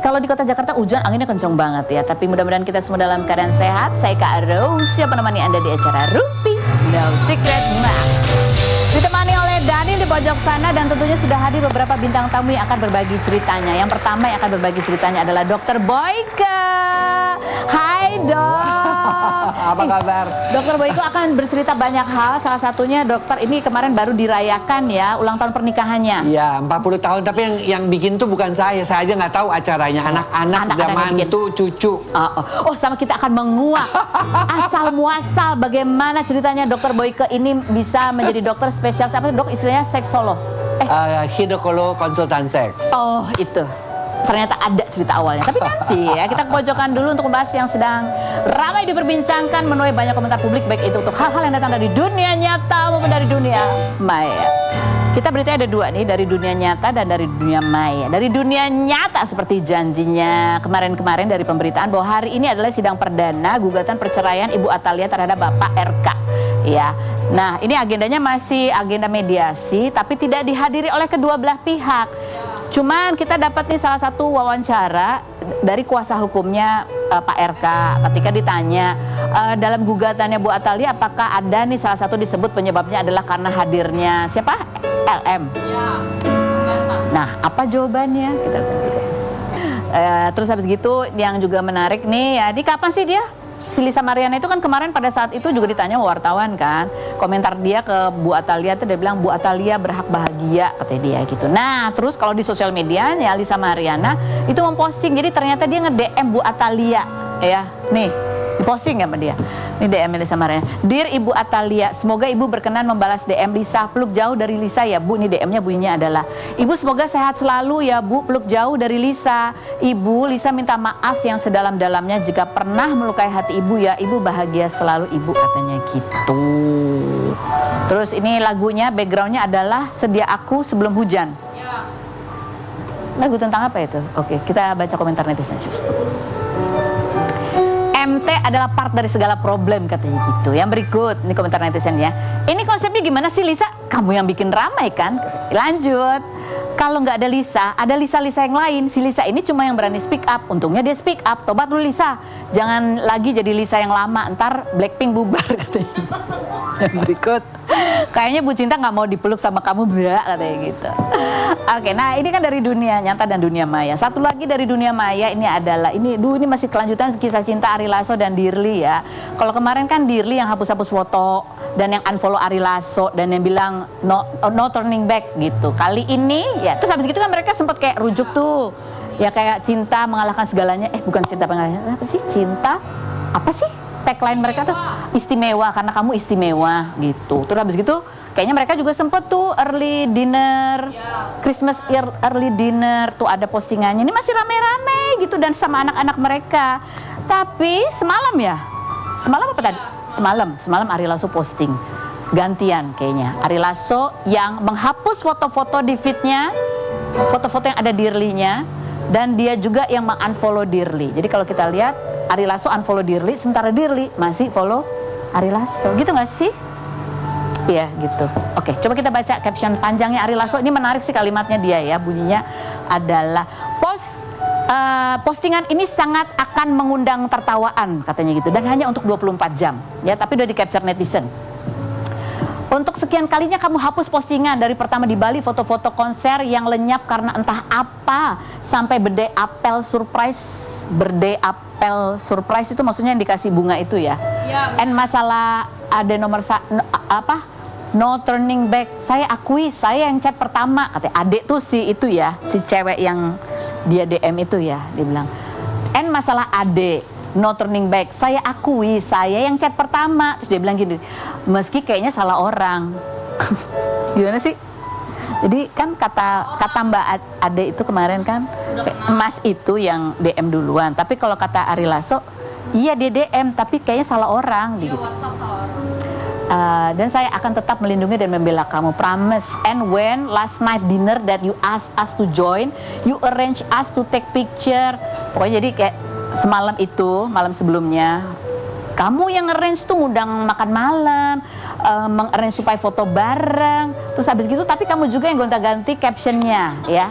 kalau di kota Jakarta hujan, anginnya kencang banget ya. Tapi mudah-mudahan kita semua dalam keadaan sehat. Saya Kak Rose yang menemani Anda di acara Rumpi No Secret Map. Ditemani oleh Daniel di pojok sana, dan tentunya sudah hadir beberapa bintang tamu yang akan berbagi ceritanya. Yang pertama yang akan berbagi ceritanya adalah Dr. Boyke. Hai dok. Apa kabar? Dr. Boyke akan bercerita banyak hal. Salah satunya dokter ini kemarin baru dirayakan ya ulang tahun pernikahannya. Iya, 40 tahun. Tapi yang bikin tuh bukan saya aja nggak tahu acaranya. Anak-anak, mantu, cucu. Oh, sama kita akan menguak asal muasal bagaimana ceritanya Dr. Boyke ini bisa menjadi dokter spesial. Apa dok istilahnya seksolog? Ginekolog konsultan seks. Oh itu. Ternyata ada cerita awalnya. Tapi nanti ya kita kepojokan dulu untuk membahas yang sedang ramai diperbincangkan, menuai banyak komentar publik, baik itu untuk hal-hal yang datang dari dunia nyata maupun dari dunia maya. Kita beritanya ada dua nih, dari dunia nyata dan dari dunia maya. Dari dunia nyata seperti janjinya kemarin-kemarin dari pemberitaan bahwa hari ini adalah sidang perdana gugatan perceraian Ibu Atalia terhadap Bapak RK. Ya, nah ini agendanya masih agenda mediasi, tapi tidak dihadiri oleh kedua belah pihak. Cuman kita dapat nih salah satu wawancara dari kuasa hukumnya Pak RK ketika ditanya dalam gugatannya Bu Atalia apakah ada nih salah satu disebut penyebabnya adalah karena hadirnya siapa? LM. Nah, apa jawabannya? Kita terus habis gitu yang juga menarik nih ya, di kapan sih dia? Si Lisa Mariana itu kan kemarin pada saat itu juga ditanya wartawan kan, komentar dia ke Bu Atalia tuh dia bilang Bu Atalia berhak bahagia katanya dia gitu. Nah terus kalau di sosial media ya Lisa Mariana itu memposting, jadi ternyata dia nge-DM Bu Atalia ya, nih diposting ya sama dia. Ini DM Lisa Mariana. Dear Ibu Atalia, semoga Ibu berkenan membalas DM Lisa. Peluk jauh dari Lisa ya Bu. Ini DM-nya bunyinya adalah, Ibu semoga sehat selalu ya Bu. Peluk jauh dari Lisa. Ibu, Lisa minta maaf yang sedalam-dalamnya jika pernah melukai hati Ibu ya. Ibu bahagia selalu Ibu, katanya gitu. Terus ini lagunya, backgroundnya adalah Sedia Aku Sebelum Hujan. Lagu tentang apa itu? Oke, kita baca komentar netizen. MT adalah part dari segala problem katanya gitu. Yang berikut, ini komentar netizen ya. Ini konsepnya gimana sih Lisa? Kamu yang bikin ramai kan? Lanjut. Kalau nggak ada Lisa yang lain. Si Lisa ini cuma yang berani speak up. Untungnya dia speak up. Tobat dulu Lisa. Jangan lagi jadi Lisa yang lama. Ntar Blackpink bubar katanya. Yang berikut. Kayaknya Bu Cinta nggak mau dipeluk sama kamu Mbak katanya gitu. Oke, nah ini kan dari dunia nyata dan dunia maya. Satu lagi dari dunia maya ini adalah ini masih kelanjutan kisah cinta Ari Lasso dan Dirly ya. Kalau kemarin kan Dirly yang hapus-hapus foto dan yang unfollow Ari Lasso dan yang bilang no turning back gitu. Kali ini ya terus habis gitu kan mereka sempat kayak rujuk tuh. Ya kayak cinta mengalahkan segalanya. Bukan cinta mengalahkan. Apa sih? Cinta? Apa sih? Tagline mereka tuh istimewa karena kamu istimewa gitu. Terus habis gitu kayaknya mereka juga sempet tuh early dinner, Christmas early dinner tuh ada postingannya. Ini masih rame-rame gitu dan sama anak-anak mereka. Tapi semalam apa tadi? Semalam Ari Lasso posting gantian kayaknya. Ari Lasso yang menghapus foto-foto di feednya, foto-foto yang ada Dirly-nya, dan dia juga yang mengunfollow Dirly. Jadi kalau kita lihat Ari Lasso unfollow Dirly, sementara Dirly masih follow Ari Lasso. Gitu nggak sih? Iya gitu. Oke, coba kita baca caption panjangnya Ari Lasso. Ini menarik sih kalimatnya dia ya. Bunyinya adalah postingan ini sangat akan mengundang tertawaan katanya gitu. Dan hanya untuk 24 jam. Ya, tapi udah di capture netizen. Untuk sekian kalinya kamu hapus postingan dari pertama di Bali, foto-foto konser yang lenyap karena entah apa, sampai birthday apel surprise itu maksudnya yang dikasih bunga itu ya. And masalah ada no turning back. Saya akui saya yang chat pertama katanya. Adek tuh si itu ya, si cewek yang dia DM itu ya, dia bilang. And masalah adek no turning back. Saya akui saya yang chat pertama. Terus dia bilang gini, meski kayaknya salah orang. Gimana sih? Jadi kan kata Mbak Ade itu kemarin kan Mas itu yang DM duluan. Tapi kalau kata Ari Lasso, iya dia DM tapi kayaknya salah orang gitu. Dan saya akan tetap melindungi dan membela kamu, promise. And when last night dinner that you asked us to join, you arrange us to take picture. Pokoknya jadi kayak semalam itu, malam sebelumnya kamu yang arrange tuh ngundang makan malam, mengarrange supaya foto bareng. Terus habis gitu, tapi kamu juga yang gonta-ganti captionnya ya.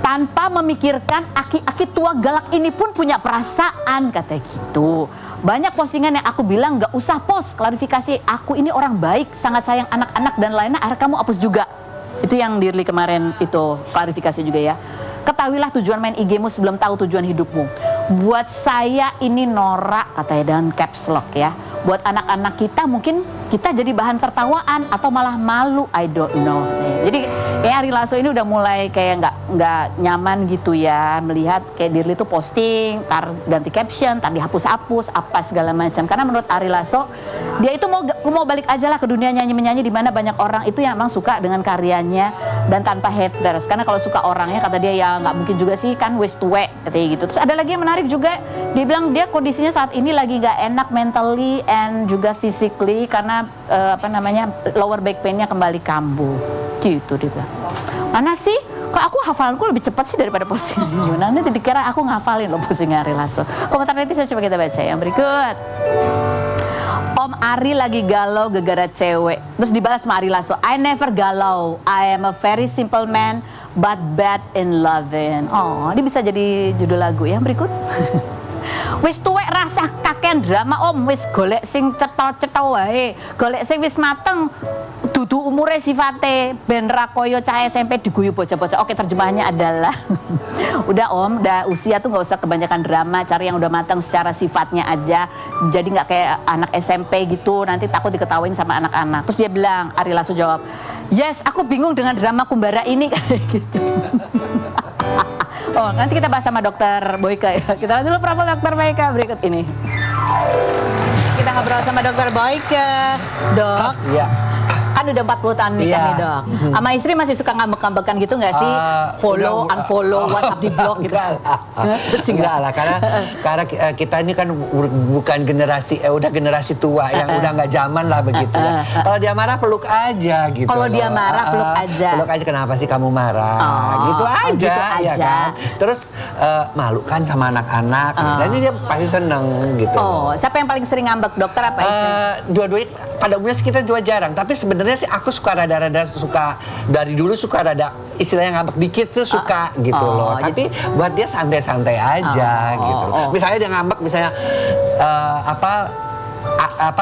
tanpa memikirkan aki-aki tua galak ini pun punya perasaan, katanya gitu. Banyak postingan yang aku bilang nggak usah post, klarifikasi aku ini orang baik, sangat sayang anak-anak dan lainnya, akhirnya kamu hapus juga. Itu yang Dirli kemarin itu klarifikasi juga ya. Ketahuilah tujuan main IG-mu sebelum tahu tujuan hidupmu. Buat saya ini norak, katanya dengan caps lock ya. Buat anak-anak kita mungkin kita jadi bahan tertawaan atau malah malu, I don't know. Jadi kayak Ari Lasso ini udah mulai kayak nggak nyaman gitu ya melihat kayak Dirli tuh posting, tar ganti caption, tar dihapus-hapus apa segala macam. Karena menurut Ari Lasso dia itu mau balik aja lah ke dunia nyanyi-menyanyi di mana banyak orang itu yang emang suka dengan karyanya dan tanpa haters. Karena kalau suka orangnya kata dia ya nggak mungkin juga sih kan wis tuwek katanya gitu. Terus ada lagi yang menarik juga, dia bilang dia kondisinya saat ini lagi nggak enak mentally and juga physically karena lower back pain-nya kembali kambuh. Gitu dia bilang. Mana sih? Kok aku hafalanku lebih cepat sih daripada postingan Yuna. Nanti dikira aku ngafalin loh postingan Ari Lasso. Komentar netizen coba kita baca yang berikut. Om Ari lagi galau gara-gara cewek. Terus dibalas sama Ari Lasso, I never galau. I am a very simple man but bad in loving. Oh, ini bisa jadi judul lagu yang berikut. Wis tuwek rasa kaken drama om, wis golek sing cetha-cetha wae. Golek sing wis mateng. Dudu umure sifate ben ra koyo cah SMP diguyu bocah-bocah. Oke, terjemahannya adalah udah om, udah usia tuh nggak usah kebanyakan drama, cari yang udah matang secara sifatnya aja. Jadi nggak kayak anak SMP gitu, nanti takut diketawain sama anak-anak. Terus dia bilang, Ari Lasso jawab, yes, aku bingung dengan drama Kumbara ini kayak gitu. Oh, nanti kita bahas sama dokter Boyke ya. Kita dulu profil dokter Boyke berikut ini. Kita ngobrol sama dokter Boyke. Dok. Iya. Kan udah 40 tahun nikah Iya. nih dok. Sama istri masih suka ngambek-ngambekan gitu nggak sih? Follow, unfollow, WhatsApp di blok gitu. Enggak lah, karena kita ini kan bukan generasi, udah generasi tua yang udah nggak zaman lah begitu ya. Kalau dia marah peluk aja gitu. Kalau dia marah peluk aja. Peluk aja, kenapa sih kamu marah? Gitu aja, gitu ya aja. kan. Terus malu kan sama anak-anak. Jadi dia pasti seneng gitu. Oh, siapa yang paling sering ngambek, dokter apa istri? Dua-duanya pada umumnya kita dua jarang, tapi sebenarnya sih aku suka rada-rada suka, dari dulu suka rada istilahnya ngambek dikit tuh suka gitu loh. Tapi buat dia santai-santai aja gitu. Misalnya dia ngambek misalnya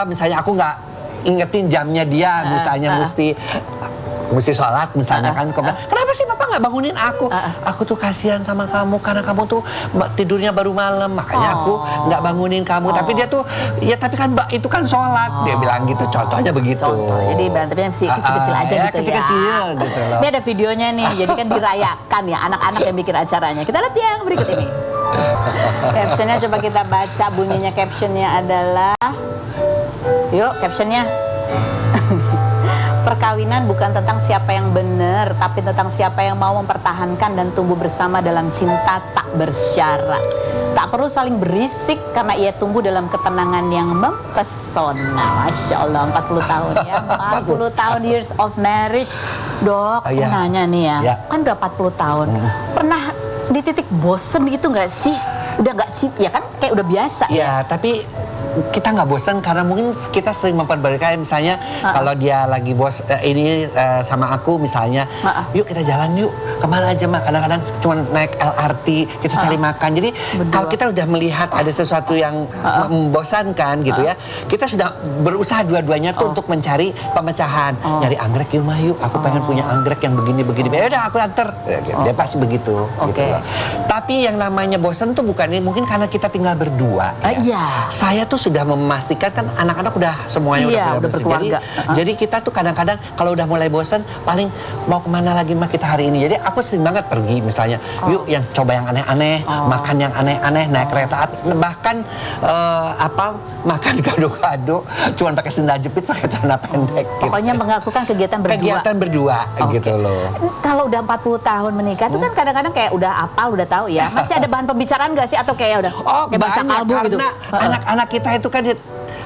misalnya aku nggak ingetin jamnya dia, misalnya mesti sholat misalnya kan, kenapa sih papa nggak bangunin aku? Aku tuh kasihan sama kamu karena kamu tuh tidurnya baru malam, makanya aku nggak bangunin kamu. Tapi dia tuh ya tapi kan mbak itu kan sholat, dia bilang gitu. Contohnya begitu. Jadi berantemnya kecil-kecil aja ya, gitu kecil-kecil ya. gitu loh. Ini ada videonya nih, jadi kan dirayakan ya anak-anak yang bikin acaranya. Kita lihat yang berikut ini. Captionnya coba kita baca, bunyinya captionnya adalah, yuk captionnya. Perkawinan bukan tentang siapa yang benar, tapi tentang siapa yang mau mempertahankan dan tumbuh bersama dalam cinta tak bersyarat. Tak perlu saling berisik karena ia tumbuh dalam ketenangan yang mempesona. Masya Allah, 40 tahun ya. 40 tahun years of marriage. Dok, aku nanya nih ya, kan udah 40 tahun. Pernah di titik bosen gitu nggak sih? Udah nggak sih? Ya kan kayak udah biasa ya. Tapi kita nggak bosan karena mungkin kita sering memperbarkai, misalnya kalau dia lagi bos sama aku misalnya, yuk kita jalan yuk kemana aja mah, kadang-kadang cuma naik LRT kita cari makan. Jadi kalau kita udah melihat ada sesuatu yang membosankan gitu ya, kita sudah berusaha dua-duanya tuh untuk mencari pemecahan, nyari anggrek yuk mah yuk, aku pengen punya anggrek yang begini-begini, ya udah aku anter, dia pasti begitu gitu loh. Tapi yang namanya bosan tuh bukan ini, mungkin karena kita tinggal berdua ya. Saya tuh sudah memastikan kan anak-anak udah semuanya udah berkeluarga. Jadi kita tuh kadang-kadang kalau udah mulai bosan, paling mau kemana lagi mah kita hari ini. Jadi aku sering banget pergi misalnya, yuk yang coba yang aneh-aneh, makan yang aneh-aneh, naik kereta api, bahkan makan gado-gado, cuman pakai sendal jepit, pakai celana pendek. Pokoknya gitu. Melakukan kegiatan berdua. Kegiatan berdua gitu loh. Kalau udah 40 tahun menikah itu kan kadang-kadang kayak udah apal, udah tahu ya. Masih ada bahan pembicaraan nggak sih atau kayak udah kayak bahasa kalbu gitu? Karena anak-anak kita itu kan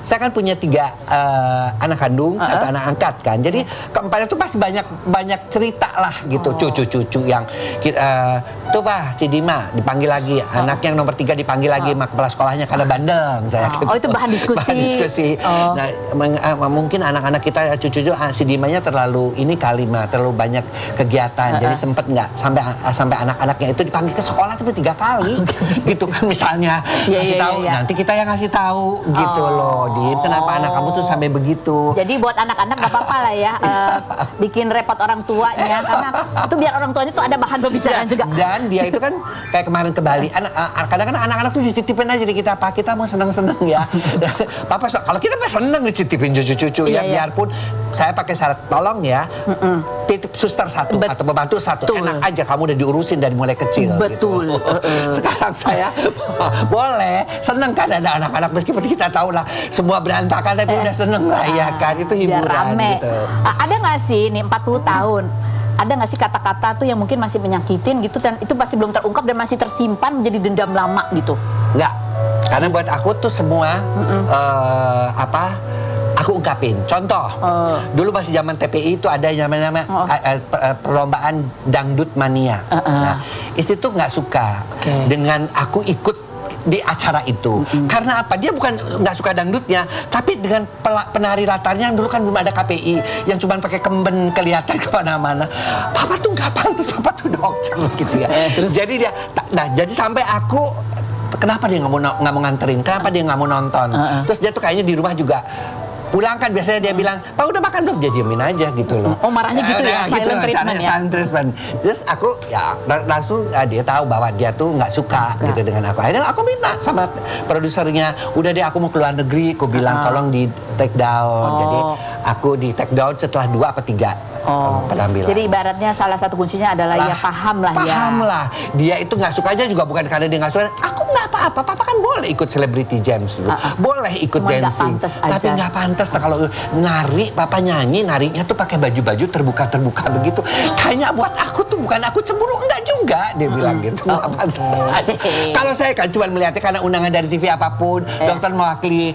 saya kan punya 3 anak kandung, 1 anak angkat kan. Jadi keempatnya tuh pasti banyak cerita lah gitu, cucu-cucu yang tuh Pak Cidima dipanggil lagi, anak yang nomor 3 dipanggil lagi sama kepala sekolahnya karena bandel saya. Oh itu bahan diskusi. Bahan diskusi. Nah mungkin anak-anak kita cucu-cucu si Dimanya terlalu ini kalimat terlalu banyak kegiatan, jadi sempet nggak sampai anak-anaknya itu dipanggil ke sekolah tuh 3 kali, gitu kan misalnya ngasih tahu, nanti kita yang ngasih tahu gitu loh, Dim, kenapa anak kamu tuh sampai begitu. Jadi buat anak-anak nggak apa-apa lah ya, bikin repot orang tuanya, karena itu biar orang tuanya tuh ada bahan pembicaraan juga. Dan dia itu kan kayak kemarin ke Bali, kadang-kadang anak-anak tuh dititipin aja di kita, Pak kita mau seneng-seneng ya. Papa kalau kita mah seneng dititipin cucu-cucu ya, biarpun saya pakai syarat tolong ya, titip suster 1 atau pembantu 1, enak aja kamu udah diurusin dari mulai kecil. Betul. Gitu. Sekarang saya boleh seneng kan ada anak-anak, meskipun kita tahu lah semua berantakan tapi udah seneng lah ya kan, itu hiburan gitu. Ada nggak sih nih 40 tahun? Ada nggak sih kata-kata tuh yang mungkin masih menyakitin gitu, dan itu masih belum terungkap dan masih tersimpan menjadi dendam lama gitu? Nggak, karena buat aku tuh semua aku ungkapin. Contoh, dulu masih zaman TPI itu ada nama-nama perlombaan dangdut mania. Nah, istri tuh nggak suka dengan aku ikut di acara itu. Karena apa? Dia bukan nggak suka dangdutnya, tapi dengan penari latarnya yang dulu kan belum ada KPI, yang cuma pakai kemben kelihatan kemana-mana. Papa tuh nggak pantas, papa tuh dokter gitu ya. Jadi dia, jadi sampai aku, kenapa dia nggak mau nganterin? Kenapa dia nggak mau nonton? Terus dia tuh kayaknya di rumah juga pulang kan biasanya dia bilang, Pak udah makan belum? Dia diemin aja gitu loh. Oh marahnya gitu ya, silent treatment ya? Silent treatment. Terus aku ya langsung dia tahu bahwa dia tuh nggak suka gitu dengan aku. Akhirnya aku minta sama produsernya, udah deh aku mau keluar negeri, aku bilang tolong di take down. Jadi aku di take down setelah 2 atau 3 penampilan. Jadi ibaratnya salah satu kuncinya adalah ya paham lah ya. Paham lah. Dia itu nggak suka aja juga bukan karena dia nggak suka. Aku nggak apa-apa. Papa kan boleh ikut Celebrity Jams dulu. Boleh ikut dancing. Tapi nggak pantas. Nah, kalau nari, papa nyanyi, narinya tuh pakai baju-baju terbuka-terbuka begitu. Kayaknya buat aku tuh bukan aku cemburu, enggak juga. Dia bilang gitu. Nggak pantas aja. Kalau saya kan cuma melihatnya karena undangan dari TV apapun. Dokter mewakili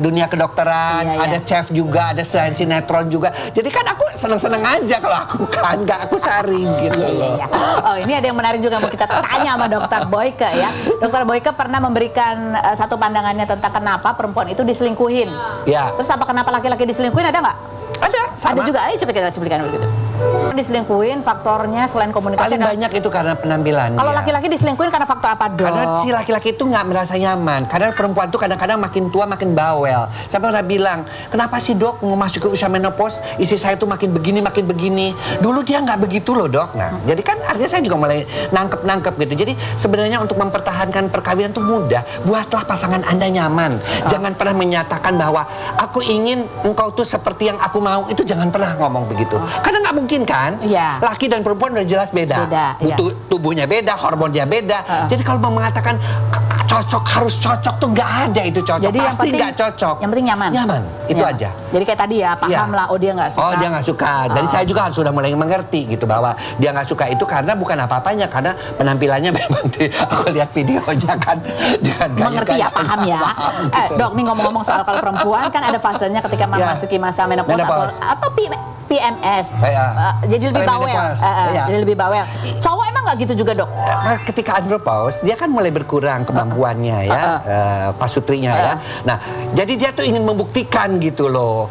dunia kedokteran. Ada chef juga, ada sinetron juga. Jadi kan aku seneng-seneng aja kalau aku kan, nggak aku saring gitu loh. Oh ini ada yang menarik juga mau kita tanya sama Dokter Boyke ya. Dokter Boyke pernah memberikan satu pandangannya tentang kenapa perempuan itu diselingkuhin. Ya. Terus apa kenapa laki-laki diselingkuhin, ada nggak? Ada, sama. Ada juga. Ayo coba kita cuplikan dulu gitu. Diselingkuhin faktornya selain komunikasi. Paling banyak itu karena penampilan. Kalau laki-laki diselingkuhin karena faktor apa dong? Karena si laki-laki itu nggak merasa nyaman. Karena perempuan tuh kadang-kadang makin tua makin bawel. Saya pernah bilang, kenapa sih dok mau masuk ke usia menopause, istri saya tuh makin begini. Dulu dia nggak begitu loh dok. Nah, jadi kan artinya saya juga mulai nangkep gitu. Jadi sebenarnya untuk mempertahankan perkawinan tuh mudah. Buatlah pasangan Anda nyaman. Jangan pernah menyatakan bahwa aku ingin engkau tuh seperti yang aku mau. Itu jangan pernah ngomong begitu. Karena nggak mungkin kan? Iya. Laki dan perempuan udah jelas beda. Butuh tubuhnya beda, hormonnya beda. Jadi kalau mau mengatakan harus cocok tuh nggak ada itu cocok. Jadi pasti nggak cocok. Yang penting nyaman. Nyaman, itu aja. Jadi kayak tadi ya, paham lah. Oh dia nggak suka. Oh dia nggak suka. Jadi saya juga sudah mulai mengerti gitu bahwa dia nggak suka itu karena bukan apa-apanya, karena penampilannya memang aku lihat videonya kan. Mengerti ya, paham ya. Gitu. Dok, nih ngomong-ngomong soal kalau perempuan kan ada fasenya ketika memasuki masa menopause atau PMS. Jadi lebih bawel. Jadi lebih bawel. Cowok emang nggak gitu juga dok? Ketika andropause dia kan mulai berkurang kemampuannya ya, pasutrinya ya. Nah, jadi dia tuh ingin membuktikan gitu loh.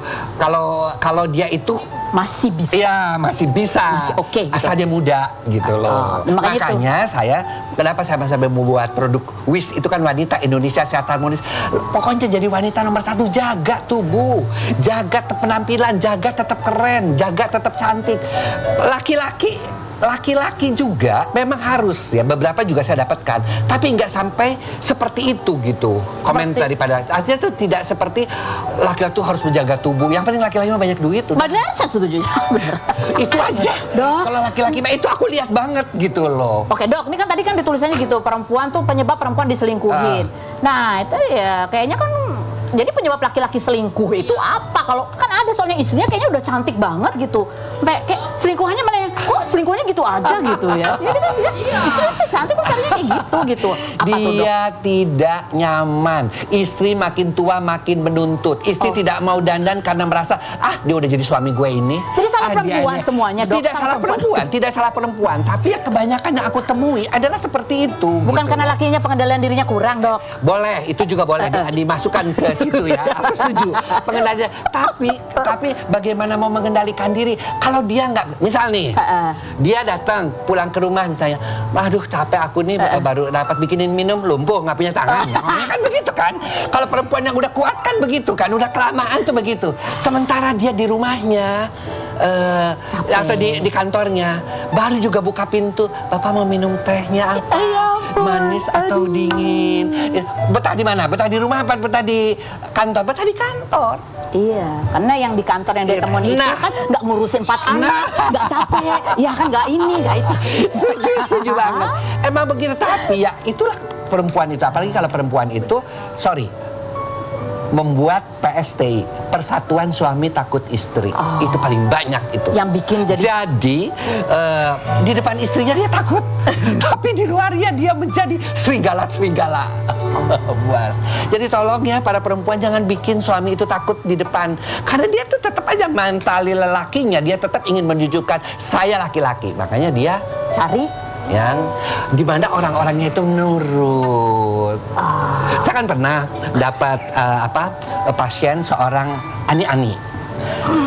Kalau dia itu masih bisa. Iya, masih bisa. Masih oke. Gitu. Asal dia muda gitu loh. Makanya kenapa saya sampai membuat produk WIS itu kan wanita Indonesia Sehat Harmonis. Pokoknya jadi wanita nomor 1, jaga tubuh, jaga penampilan, jaga tetap keren, jaga tetap cantik. Laki-laki juga memang harus ya, beberapa juga saya dapatkan, tapi nggak sampai seperti itu gitu. Komen daripada artinya itu tidak seperti laki-laki harus menjaga tubuh. Yang penting laki-laki mah banyak duit. Benar, saya setuju. Itu aja. Kalau laki-laki itu aku lihat banget gitu loh. Oke dok, ini kan tadi kan ditulisannya gitu, perempuan tuh penyebab perempuan diselingkuhin. Nah itu ya kayaknya kan jadi penyebab laki-laki selingkuh itu apa? Kalau kan ada soalnya istrinya kayaknya udah cantik banget gitu. Sampai kayak selingkuhannya mana ya? Kok selingkuhannya gitu aja gitu ya? Ya kita bilang, istri cantik kok carinya kayak gitu. Apa tuh, Dok? Dia tidak nyaman. Istri makin tua makin menuntut. Istri tidak mau dandan karena merasa dia udah jadi suami gue ini. Jadi salah perempuan semuanya, Dok? Tidak salah perempuan, tidak salah perempuan. Tapi ya kebanyakan yang aku temui adalah seperti itu. Bukan gitu. karena lakinya pengendalian dirinya kurang, Dok. Boleh, itu juga boleh dimasukkan ke situ ya. Aku setuju. Pengendalian. Tapi bagaimana mau mengendalikan diri kalau dia nggak, misal nih, dia datang pulang ke rumah misalnya, aduh capek aku nih baru dapat bikinin minum, lumpuh nggak punya tangan. Ya kan begitu kan? Kalau perempuan yang udah kuat kan begitu kan, udah kelamaan tuh begitu. Sementara dia di rumahnya atau di kantornya baru juga buka pintu, bapak mau minum tehnya apa? Manis atau dingin? Betah di mana? Betah di rumah apa betah di kantor? Betah di kantor. Iya, karena yang di kantor yang dia temuin itu kan nggak ngurusin 4 anak, nggak capek, ya kan nggak ini, nggak itu. Setuju banget. Emang begitu, tapi ya itulah perempuan itu. Apalagi kalau perempuan itu, membuat PSTI, Persatuan Suami Takut Istri. Itu paling banyak itu. Yang bikin jadi di depan istrinya dia takut, tapi di luarnya dia menjadi serigala-serigala. Buas. Jadi tolong ya para perempuan jangan bikin suami itu takut di depan, karena dia tuh tetap aja mentali lelakinya, dia tetap ingin menunjukkan saya laki-laki. Makanya dia cari yang dimana orang-orangnya itu nurut. Saya kan pernah dapat pasien seorang ani-ani.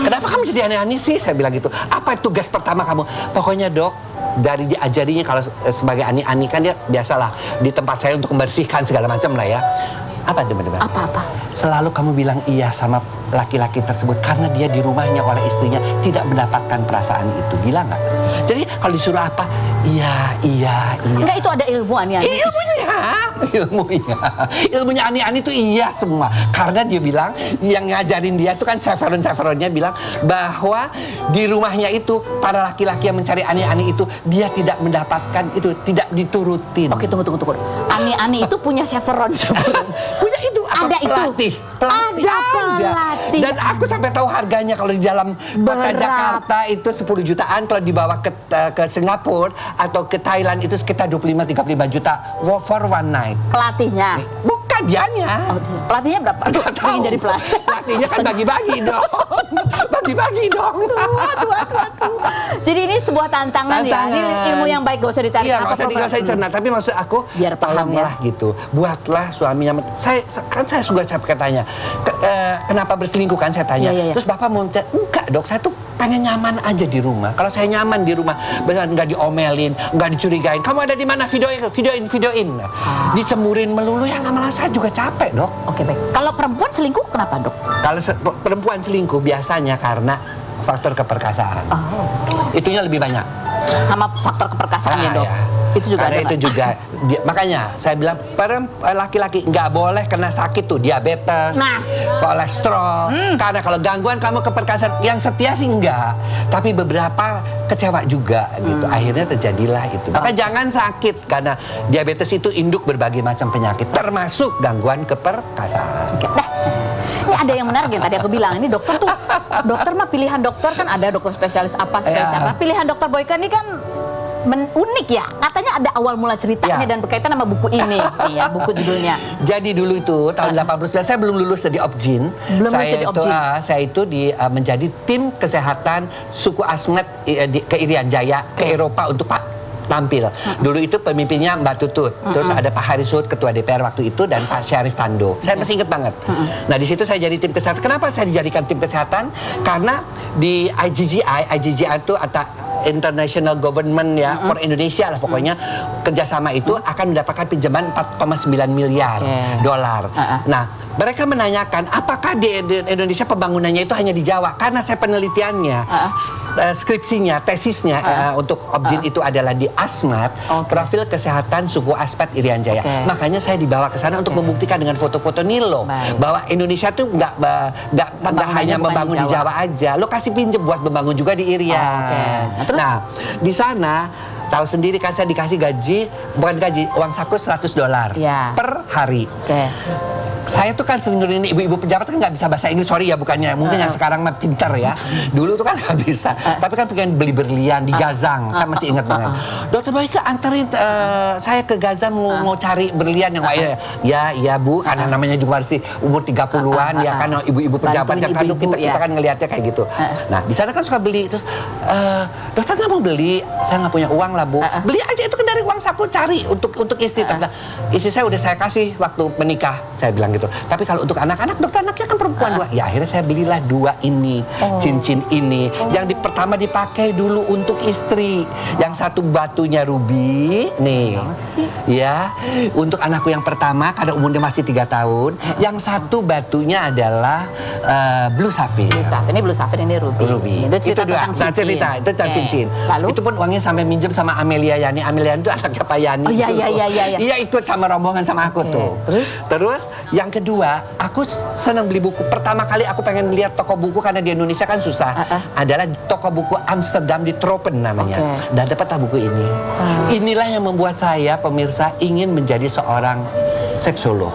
Kenapa kamu jadi ani-ani sih? Saya bilang gitu. Apa tugas pertama kamu? Pokoknya dok, dari diajarinya kalau sebagai ani-ani kan dia biasalah di tempat saya untuk membersihkan segala macam lah ya. Apa teman-teman? Apa? Selalu kamu bilang iya sama laki-laki tersebut karena dia di rumahnya oleh istrinya tidak mendapatkan perasaan itu. Gila nggak? Jadi kalau disuruh apa? Iya. Enggak, itu ada ilmu ani-ani. Ilmunya ani-ani itu iya semua. Karena dia bilang yang ngajarin dia itu kan Severon-Severonnya bilang bahwa di rumahnya itu para laki-laki yang mencari ani-ani itu dia tidak mendapatkan itu, tidak diturutin. Oke, tunggu. Ani-ani itu punya Severon. Punya itu ada pelatih. Ada pelatih. Dan aku sampai tahu harganya kalau di dalam kota Jakarta itu 10 jutaan, kalau dibawa ke Singapura atau ke Thailand itu sekitar 25-35 juta for one night. Pelatihnya? Bukan dianya. Pelatihnya berapa? Ingin jadi pelatih. Pelatihnya kan bagi-bagi dong. Bagi-bagi dong. Aduh. Jadi ini sebuah tantangan. Ya. Ini ilmu yang baik, gak usah ditarik. Iya, gak usah dicerna. Tapi maksud aku, biar paham ya. Gitu. Buatlah suaminya. Saya suka tanya, kenapa berselingkuh kan saya tanya. Iya. Terus bapak mau enggak dok, saya tuh pengen nyaman aja di rumah. Kalau saya nyaman di rumah, nggak diomelin, nggak dicurigain. Kamu ada di mana? Videoin. Dicemburin melulu ya lama-lama saya juga capek dok. Oke baik. Kalau perempuan selingkuh kenapa dok? Kalau perempuan selingkuh biasanya karena faktor keperkasaan. Itunya lebih banyak. Sama faktor keperkasaan ya dok. Ya. Itu juga karena ada, itu juga makanya saya bilang laki-laki nggak boleh kena sakit tuh diabetes, kolesterol. Karena kalau gangguan kamu keperkasaan, yang setia sih enggak, tapi beberapa kecewa juga gitu. Akhirnya terjadilah itu. Maka jangan sakit karena diabetes itu induk berbagai macam penyakit, termasuk gangguan keperkasaan. Ini ada yang menarik yang tadi aku bilang, ini dokter mah pilihan dokter kan ada dokter spesialis apa. Pilihan dokter Boyka ini kan unik ya, katanya ada awal mula ceritanya dan berkaitan sama buku ini, buku judulnya. Jadi dulu itu tahun 89 saya belum lulus dari Obgyn. Saya itu menjadi tim kesehatan suku Asmet ke Irian Jaya ke Eropa untuk tampil. Dulu itu pemimpinnya Mbak Tutut, terus ada Pak Harisut ketua DPR waktu itu dan Pak Syarif Tando. Saya masih ingat banget. Nah di situ saya jadi tim kesehatan. Kenapa saya dijadikan tim kesehatan? Karena di IGGI itu atau International Government ya for Indonesia lah pokoknya kerjasama itu akan mendapatkan pinjaman 4,9 miliar dolar. Nah mereka menanyakan apakah di Indonesia pembangunannya itu hanya di Jawa, karena saya penelitiannya skripsinya tesisnya untuk Obgyn itu adalah di Asmat, profil kesehatan suku Asmat Irian Jaya. Makanya saya dibawa ke sana untuk membuktikan dengan foto-foto Nilo bahwa Indonesia tuh nggak hanya membangun di Jawa aja, lo kasih pinjem buat membangun juga di Irian. Nah, di sana tahu sendiri kan saya dikasih uang saku $100 per hari. Saya tuh kan sering ini ibu-ibu pejabat kan nggak bisa bahasa Inggris, sorry ya bukannya. Mungkin yang sekarang mah pintar ya. Dulu tuh kan nggak bisa. Tapi kan pengen beli berlian di Gazang. Saya masih ingat banget. Dokter Baike anterin saya ke Gazang mau cari berlian yang ya Bu, karena namanya juga masih umur 30-an ya kan ibu-ibu pejabat yang kadang kita kan ngelihatnya kayak gitu. Nah, di sana kan suka beli terus dokter nggak mau beli, saya nggak punya uang lah Bu. Beli aja itu kan dari uang saku cari untuk istri. Istri saya udah saya kasih waktu menikah, saya bilang gitu. Tapi kalau untuk anak-anak, dokter anaknya kan perempuan 2. Ya akhirnya saya belilah 2 ini, cincin ini. Yang pertama dipakai dulu untuk istri. Yang satu batunya ruby, nih. Ya, untuk anakku yang pertama karena umurnya masih 3 tahun. Yang satu batunya adalah blue sapphire. Blue sapphire, ini blue sapphire, ini ruby. Itu 2. Nah, cerita itu tentang cincin. Lalu? Itu pun uangnya sampai minjem sama Amelia Yani. Amelia Yani itu anaknya Pak Yani. Oh iya. Iya ikut sama rombongan sama aku tuh. Terus yang kedua, aku senang beli buku. Pertama kali aku pengen lihat toko buku karena di Indonesia kan susah. Adalah toko buku Amsterdam di Tropen namanya. Dan dapatlah buku ini. Inilah yang membuat saya pemirsa ingin menjadi seorang seksolog,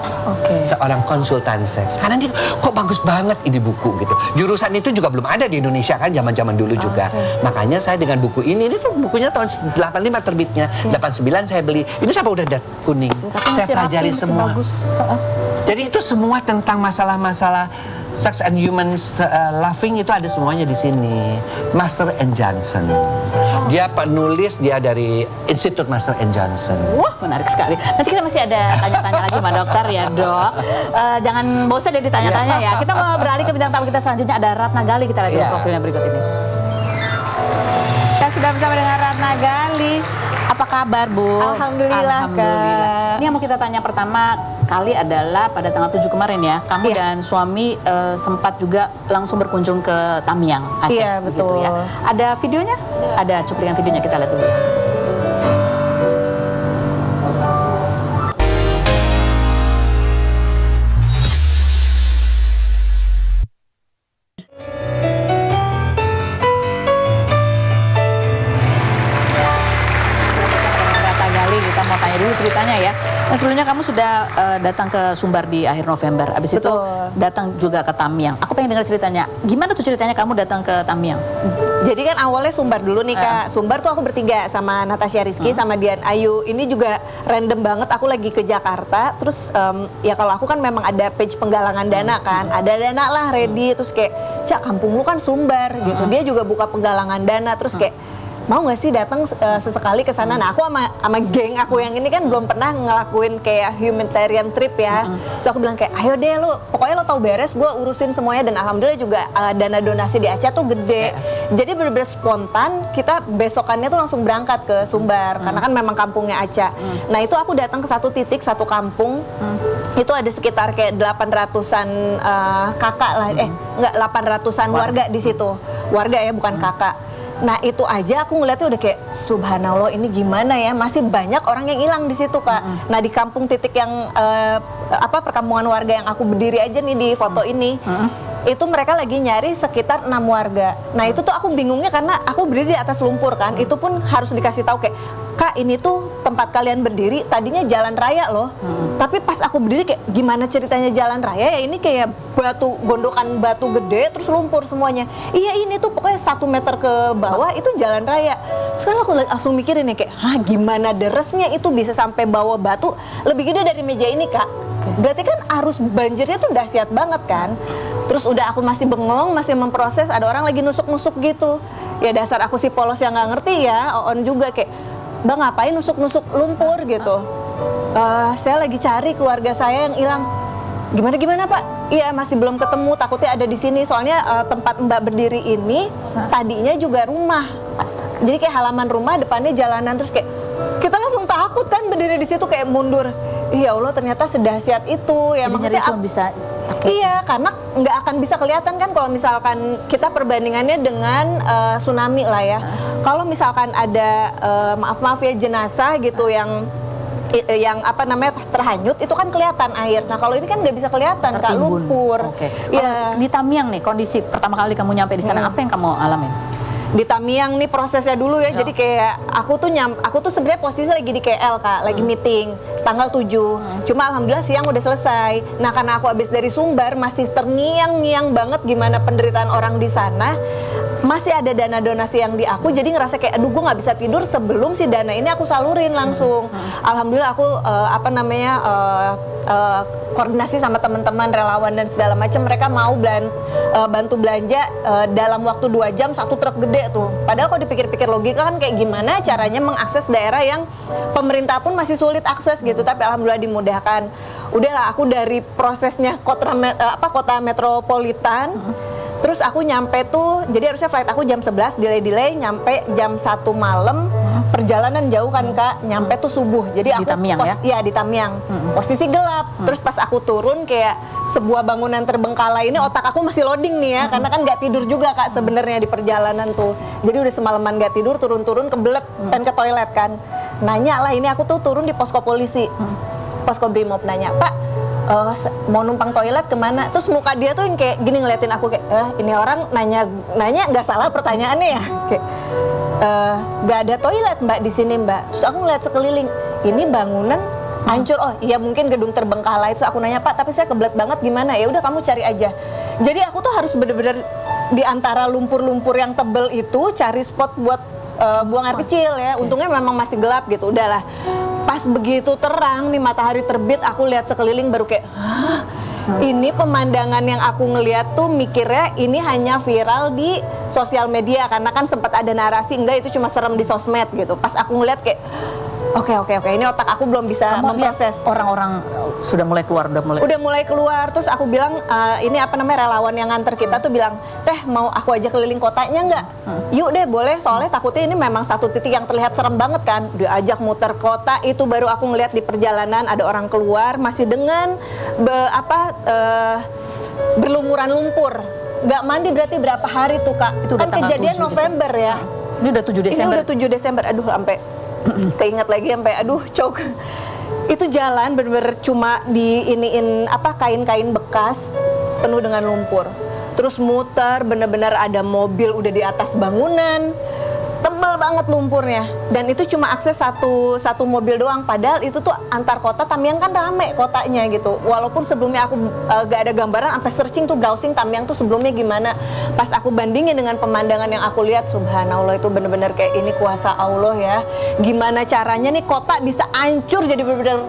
seorang konsultan seks. Karena dia kok bagus banget ini buku gitu. Jurusan itu juga belum ada di Indonesia kan zaman-zaman dulu juga. Makanya saya dengan buku ini tuh bukunya tahun 85 terbitnya, 89 saya beli. Ini sampai udah kuning. Saya pelajari semua. Jadi itu semua tentang masalah-masalah sex and human loving itu ada semuanya di sini. Master and Johnson. Dia penulis, dia dari Institut Master and Johnson. Wah, menarik sekali. Nanti kita masih ada tanya-tanya lagi sama dokter ya, Dok. Jangan bosan deh ditanya-tanya ya. Kita mau beralih ke bintang tamu kita selanjutnya, ada Ratna Gali. Kita lihat profilnya berikut ini. Kita sudah bersama dengan Ratna Gali. Apa kabar, Bu? Alhamdulillah, Kak. Ini yang mau kita tanya pertama kali adalah pada tanggal 7 kemarin ya. Kamu dan suami sempat juga langsung berkunjung ke Tamiang, Aceh. Iya, betul. Ya. Ada videonya? Ada cuplikan videonya, kita lihat dulu. Ceritanya ya. Nah, sebelumnya kamu sudah datang ke Sumbar di akhir November. Abis itu datang juga ke Tamiang. Aku pengen dengar ceritanya. Gimana tuh ceritanya kamu datang ke Tamiang? Jadi kan awalnya Sumbar dulu nih Kak. Sumbar tuh aku bertiga sama Natasha Rizky sama Dian Ayu. Ini juga random banget. Aku lagi ke Jakarta. Terus ya kalau aku kan memang ada page penggalangan dana kan. Ada dana lah ready. Terus kayak, Cak kampung lu kan Sumbar gitu. Dia juga buka penggalangan dana. Terus kayak, mau nggak sih datang sesekali ke sana? Nah, aku sama geng aku yang ini kan belum pernah ngelakuin kayak humanitarian trip ya. So aku bilang kayak, ayo deh lu, pokoknya lo tahu beres, gue urusin semuanya. Dan alhamdulillah juga dana donasi di Aceh tuh gede. Jadi bener-bener spontan, kita besokannya tuh langsung berangkat ke Sumbar karena kan memang kampungnya Aceh. Nah itu aku datang ke satu titik, satu kampung. Itu ada sekitar kayak 800-an kakak lah, enggak 800-an warga di situ. Warga ya, bukan kakak. Nah itu aja aku ngeliatnya udah kayak subhanallah, ini gimana ya, masih banyak orang yang hilang di situ Kak. Nah di kampung titik yang perkampungan warga yang aku berdiri aja nih di foto ini, itu mereka lagi nyari sekitar 6 warga. Nah itu tuh aku bingungnya karena aku berdiri di atas lumpur kan, itu pun harus dikasih tahu kayak, Kak ini tuh tempat kalian berdiri tadinya jalan raya loh. Tapi pas aku berdiri kayak, gimana ceritanya jalan raya ya, ini kayak batu, gondokan batu gede terus lumpur semuanya. Iya ini tuh pokoknya 1 meter ke bawah itu jalan raya. Terus kan aku langsung mikirin ya kayak, gimana deresnya itu bisa sampai bawa batu lebih gede dari meja ini Kak. Berarti kan arus banjirnya tuh dahsyat banget kan. Terus udah aku masih bengong, masih memproses, ada orang lagi nusuk-nusuk gitu. Ya dasar aku si polos yang nggak ngerti ya, Oon juga kayak, Bang ngapain nusuk-nusuk lumpur gitu. Saya lagi cari keluarga saya yang hilang. Gimana Pak? Iya masih belum ketemu, takutnya ada di sini. Soalnya tempat Mbak berdiri ini tadinya juga rumah. Astaga. Jadi kayak halaman rumah, depannya jalanan. Terus kayak kita langsung takut kan berdiri di situ kayak mundur. Ya Allah ternyata sedahsyat itu. Ya jadi maksudnya cuma bisa. Iya, karena nggak akan bisa kelihatan kan kalau misalkan kita perbandingannya dengan tsunami lah ya. Kalau misalkan ada maaf ya jenazah gitu yang terhanyut itu kan kelihatan air. Nah kalau ini kan nggak bisa kelihatan Kak, lumpur. Ya. Di Tamiang nih kondisi pertama kali kamu nyampe di sana, apa yang kamu alamin? di Tamiang nih prosesnya dulu ya. Jadi kayak aku tuh sebenarnya posisi lagi di KL Kak, lagi meeting tanggal 7. Cuma alhamdulillah siang udah selesai. Nah, karena aku habis dari Sumbar masih terngiang-ngiang banget gimana penderitaan orang di sana. Masih ada dana donasi yang di aku, jadi ngerasa kayak aduh gue nggak bisa tidur sebelum si dana ini aku salurin langsung. Alhamdulillah aku koordinasi sama teman-teman relawan dan segala macam, mereka mau bantu belanja dalam waktu 2 jam 1 truk gede tuh. Padahal kalau dipikir-pikir logika kan kayak gimana caranya mengakses daerah yang pemerintah pun masih sulit akses gitu, tapi alhamdulillah dimudahkan. Udahlah aku dari prosesnya kota metropolitan. Terus aku nyampe tuh, jadi harusnya flight aku jam 11, delay, nyampe jam 1 malam, perjalanan jauh kan Kak, nyampe tuh subuh. Jadi di Tamiang ya? Iya di Tamiang, posisi gelap. Terus pas aku turun kayak sebuah bangunan terbengkalai ini, otak aku masih loading nih ya, karena kan nggak tidur juga Kak sebenarnya di perjalanan tuh. Jadi udah semalaman nggak tidur, turun-turun kebelet, pengen ke toilet kan. Nanya lah, ini aku tuh turun di posko polisi, posko Brimob, nanya, Pak, mau numpang toilet kemana? Terus muka dia tuh yang kayak gini ngeliatin aku kayak, ini orang nanya nggak salah pertanyaannya ya, kayak nggak ada toilet Mbak di sini Mbak. Terus aku ngeliat sekeliling, ini bangunan hancur, oh iya mungkin gedung terbengkalai. Terus aku nanya, Pak tapi saya kebelet banget gimana? Ya udah kamu cari aja. Jadi aku tuh harus bener-bener di antara lumpur-lumpur yang tebel itu cari spot buat buang air kecil ya. Untungnya memang masih gelap gitu. Udahlah. Pas begitu terang nih matahari terbit, aku lihat sekeliling baru kayak, hah? Ini pemandangan yang aku ngeliat tuh mikirnya ini hanya viral di sosial media karena kan sempat ada narasi enggak itu cuma serem di sosmed gitu. Pas aku ngeliat kayak Oke, ini otak aku belum bisa memproses. Orang-orang sudah mulai keluar, udah mulai keluar. Terus aku bilang, ini relawan yang nganter kita tuh bilang, Teh mau aku aja keliling kotanya nggak? Yuk deh boleh, soalnya takutnya ini memang satu titik yang terlihat serem banget kan. Diajak muter kota, itu baru aku ngeliat di perjalanan ada orang keluar masih dengan berlumuran lumpur. Nggak mandi berarti berapa hari tuh Kak? Itu kan kejadian November ya. Ini udah 7 Desember. Ini udah 7 Desember, aduh sampai keinget lagi sampai choke. Itu jalan bener-bener cuma diiniin kain-kain bekas penuh dengan lumpur. Terus muter bener-bener ada mobil udah di atas bangunan. Tebal banget lumpurnya. Dan itu cuma akses satu mobil doang. Padahal itu tuh antar kota, Tamiang kan rame kotanya gitu. Walaupun sebelumnya aku gak ada gambaran, sampai searching tuh, browsing Tamiang tuh sebelumnya gimana. Pas aku bandingin dengan pemandangan yang aku lihat, subhanallah itu bener-bener kayak ini kuasa Allah ya. Gimana caranya nih kota bisa hancur jadi bener-bener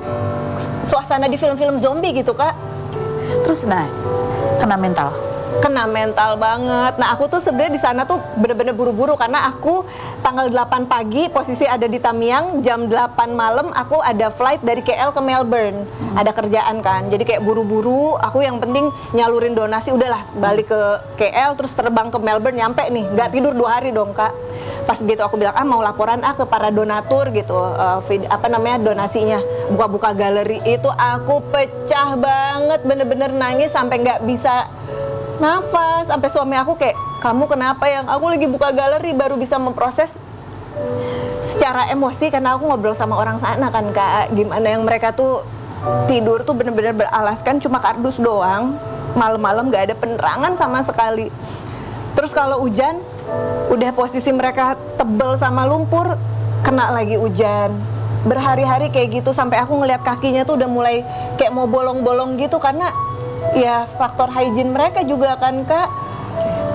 suasana di film-film zombie gitu Kak. Terus kena mental banget. Nah aku tuh sebenarnya di sana tuh bener-bener buru-buru karena aku tanggal 8 pagi posisi ada di Tamiang, jam 8 malam aku ada flight dari KL ke Melbourne. Ada kerjaan kan, jadi kayak buru-buru. Aku yang penting nyalurin donasi, udahlah balik ke KL terus terbang ke Melbourne, nyampe nih nggak tidur 2 hari dong Kak. Pas begitu aku bilang mau laporan ke para donatur gitu, donasinya, buka-buka galeri itu aku pecah banget, bener-bener nangis sampai nggak bisa nafas. Sampai suami aku kayak, kamu kenapa? Yang aku lagi buka galeri baru bisa memproses secara emosi karena aku ngobrol sama orang sana kan Kak, gimana yang mereka tuh tidur tuh bener-bener beralaskan cuma kardus doang, malam-malam gak ada penerangan sama sekali. Terus kalau hujan udah posisi mereka tebel sama lumpur, kena lagi hujan. Berhari-hari kayak gitu sampai aku ngeliat kakinya tuh udah mulai kayak mau bolong-bolong gitu karena ya faktor hygiene mereka juga kan Kak.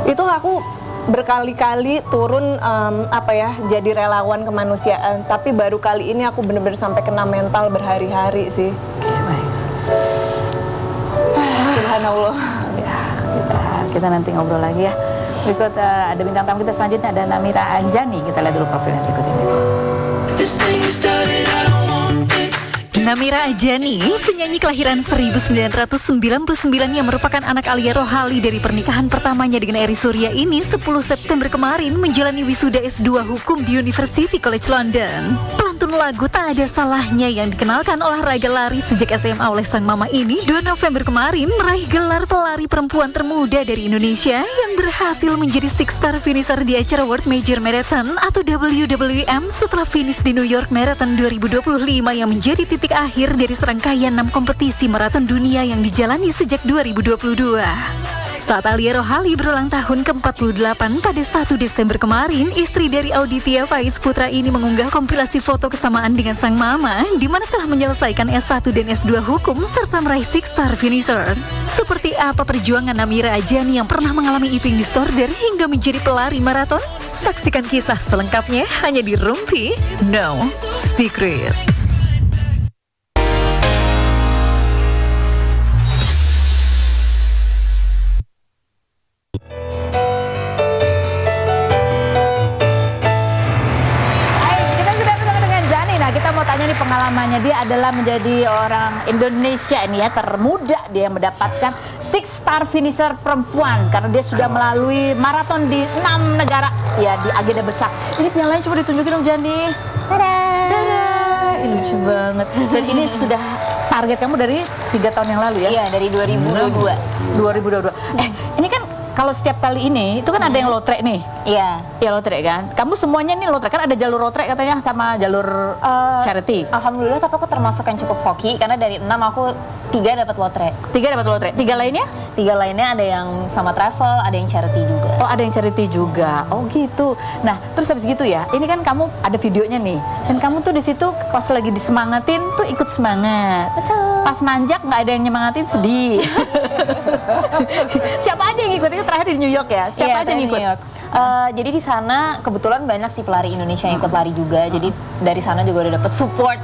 Itu aku berkali-kali turun jadi relawan kemanusiaan, tapi baru kali ini aku bener-bener sampai kena mental berhari-hari sih. Subhanallah. Ya, kita nanti ngobrol lagi ya. Berikut ada bintang tamu kita selanjutnya, ada Namira Anjani. Kita lihat dulu profilnya berikut ini. Namira Anjani, penyanyi kelahiran 1999 yang merupakan anak Alia Rohali dari pernikahan pertamanya dengan Eri Surya ini 10 September kemarin menjalani wisuda S2 Hukum di University College London. Pelantun lagu Tak Ada Salahnya yang dikenalkan olahraga lari sejak SMA oleh sang mama ini 2 November kemarin meraih gelar pelari perempuan termuda dari Indonesia yang berhasil menjadi six-star finisher di acara World Major Marathon atau WWM setelah finish di New York Marathon 2025 yang menjadi titik akhir dari serangkaian 6 kompetisi maraton dunia yang dijalani sejak 2022. Saat Alia Rohali berulang tahun ke-48 pada 1 Desember kemarin, istri dari Auditya Faiz Putra ini mengunggah kompilasi foto kesamaan dengan sang mama, di mana telah menyelesaikan S1 dan S2 hukum serta meraih 6-star finisher. Seperti apa perjuangan Namira Ajani yang pernah mengalami eating disorder hingga menjadi pelari maraton? Saksikan kisah selengkapnya hanya di Rumpi No Secret. Pengalamannya dia adalah menjadi orang Indonesia ini ya termuda dia yang mendapatkan 6-star finisher perempuan karena dia sudah melalui maraton di 6 negara ya di agenda besar. Ini pialanya coba ditunjukin dong Jani. Tada! Tada! Ini lucu banget. Dan ini sudah target kamu dari 3 tahun yang lalu ya? Iya, dari 2022. 2022. Ini kan kalau setiap kali ini itu kan ada yang lotre nih. Iya. Ya lotre kan. Kamu semuanya nih lotre kan ada jalur lotre katanya sama jalur charity. Alhamdulillah, tapi aku termasuk yang cukup hoki karena dari 6 aku 3 dapat lotre. 3 dapat lotre. 3 lainnya? 3 lainnya ada yang sama travel, ada yang charity juga. Oh, ada yang charity juga. Oh, gitu. Nah, terus habis gitu ya. Ini kan kamu ada videonya nih. Dan kamu tuh di situ pas lagi disemangatin tuh ikut semangat. Betul. Pas nanjak nggak ada yang nyemangatin sedih. Siapa aja yang ikut? Itu terakhir di New York ya. Siapa aja yang ikut? Jadi di sana kebetulan banyak sih pelari Indonesia yang ikut lari juga. Jadi dari sana juga udah dapet support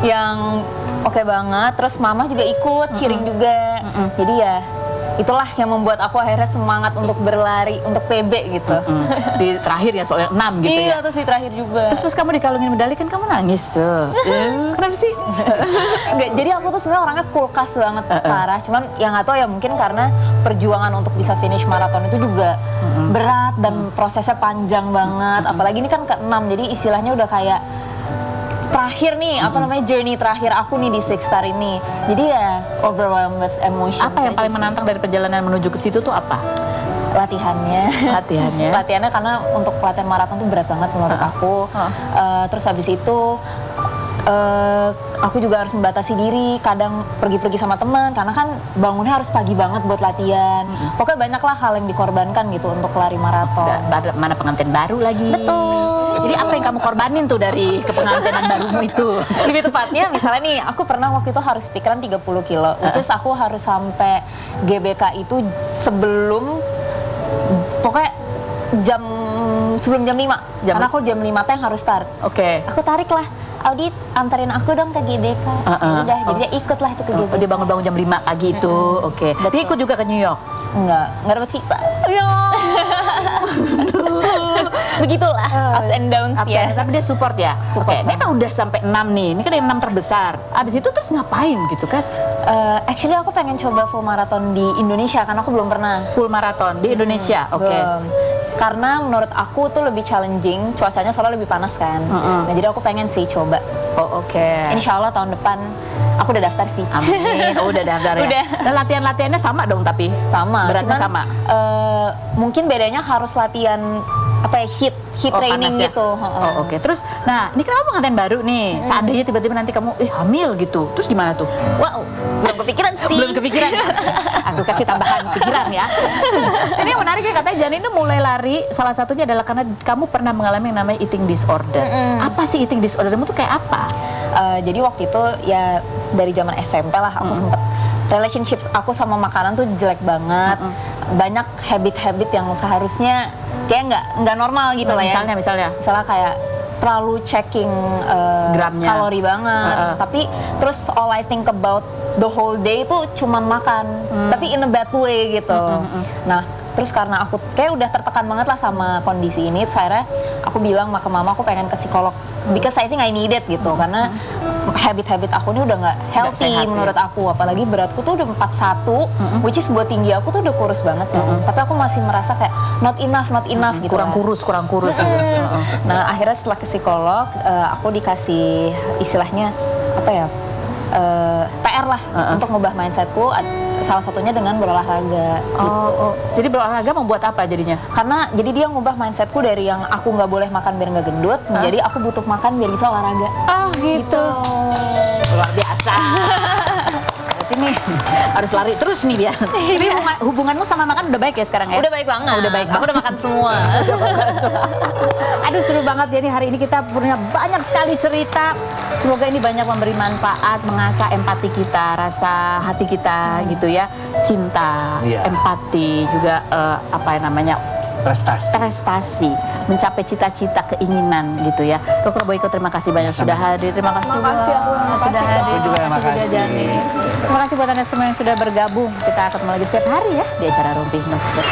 yang oke banget. Terus mama juga ikut, cheering juga. Jadi ya itulah yang membuat aku akhirnya semangat untuk berlari, untuk PB gitu. Di terakhir ya soalnya 6 gitu iya, ya. terus di terakhir juga. Terus pas kamu dikalungin medali kan kamu nangis tuh. Kenapa sih? Enggak, jadi aku tuh sebenarnya orangnya kulkas banget parah. Cuman yang nggak tahu ya mungkin karena perjuangan untuk bisa finish maraton itu juga berat dan prosesnya panjang banget. Apalagi ini kan ke-6, jadi istilahnya udah kayak terakhir nih, apa namanya, journey terakhir aku nih di 6-star ini. Jadi ya overwhelmed with emotion. Apa yang paling menantang dari perjalanan menuju ke situ tuh apa? Latihannya. Latihannya karena untuk latihan maraton tuh berat banget menurut aku. Terus habis itu aku juga harus membatasi diri, kadang pergi-pergi sama teman karena kan bangunnya harus pagi banget buat latihan. Pokoknya banyaklah hal yang dikorbankan gitu untuk lari maraton. Mana pengantin baru lagi. Betul. Jadi apa yang kamu korbanin tuh dari kepengantinan barumu itu? Lebih tepatnya misalnya nih, aku pernah waktu itu harus pikiran 30 kilo. Which is aku harus sampai GBK itu sebelum, pokoknya sebelum jam 5. Karena aku jam 5 teh harus start. Oke. Aku tarik lah, Audit anterin aku dong ke GBK. Udah, jadi dia ikut lah itu ke GBK. Dia bangun-bangun jam 5 pagi itu. Oke. Dia ikut juga ke New York? Nggak dapat visa. Ya. Begitulah, ups and downs ya. Tapi dia support ya? Oke, memang udah sampai 6 nih, ini kan yang 6 terbesar. Abis itu terus ngapain gitu kan? Actually aku pengen coba full marathon di Indonesia, karena aku belum pernah. Full marathon di Indonesia, oke. Karena menurut aku tuh lebih challenging, cuacanya soalnya lebih panas kan. Nah jadi aku pengen sih coba. Oh oke. Insya Allah tahun depan aku udah daftar sih. Amin. Oh udah daftar ya? Udah. Dan latihan-latihannya sama dong tapi? Sama. Beratnya cuman, sama? Mungkin bedanya harus latihan apa ya, heat training panas ya? gitu. Oh oke. Terus, nah ini kenapa pengantin baru nih? Seandainya tiba-tiba nanti kamu hamil gitu, terus gimana tuh? Wow, belum kepikiran sih. Belum kepikiran. Aku kasih tambahan pikiran ya. Ini yang menarik ya, katanya Jani itu mulai lari salah satunya adalah karena kamu pernah mengalami yang namanya eating disorder. Apa sih eating disordermu tuh kayak apa? Jadi waktu itu ya dari zaman SMP lah aku sempet relationships aku sama makanan tuh jelek banget. Banyak habit-habit yang seharusnya kayak nggak normal gitu lah ya. Misalnya kayak terlalu checking gramnya, kalori banget. Tapi terus all I think about the whole day itu cuman makan, tapi in a bad way gitu. Nah terus karena aku kayak udah tertekan banget lah sama kondisi ini, terus akhirnya aku bilang ke mama aku pengen ke psikolog because I think I need it gitu. Karena habit-habit aku ini udah nggak healthy sehat, menurut aku, apalagi beratku tuh udah 41, which is buat tinggi aku tuh udah kurus banget kan. Tapi aku masih merasa kayak not enough gitu. kurang kurus. Nah akhirnya setelah ke psikolog, aku dikasih istilahnya apa ya, PR lah untuk ngubah mindsetku. Salah satunya dengan berolahraga. Jadi berolahraga membuat apa jadinya? Karena jadi dia ngubah mindsetku dari yang aku nggak boleh makan biar nggak gendut, menjadi aku butuh makan biar bisa olahraga. Gitu. Luar biasa. Berarti nih harus lari terus nih biar. Tapi hubunganmu sama makan udah baik ya sekarang ya? Udah baik banget. Udah baik Aku udah makan semua. Aduh seru banget ya nih hari ini kita punya banyak sekali cerita. Semoga ini banyak memberi manfaat, mengasah empati kita, rasa hati kita gitu ya, cinta, empati juga apa yang namanya prestasi, mencapai cita-cita, keinginan gitu ya. Dr. Boyko terima kasih banyak sudah hadir. Terima kasih sudah hadir. Terima kasih. Jani. Terima kasih buat Anda semua yang sudah bergabung. Kita akan ketemu lagi setiap hari ya di acara Rumpi Nosfer.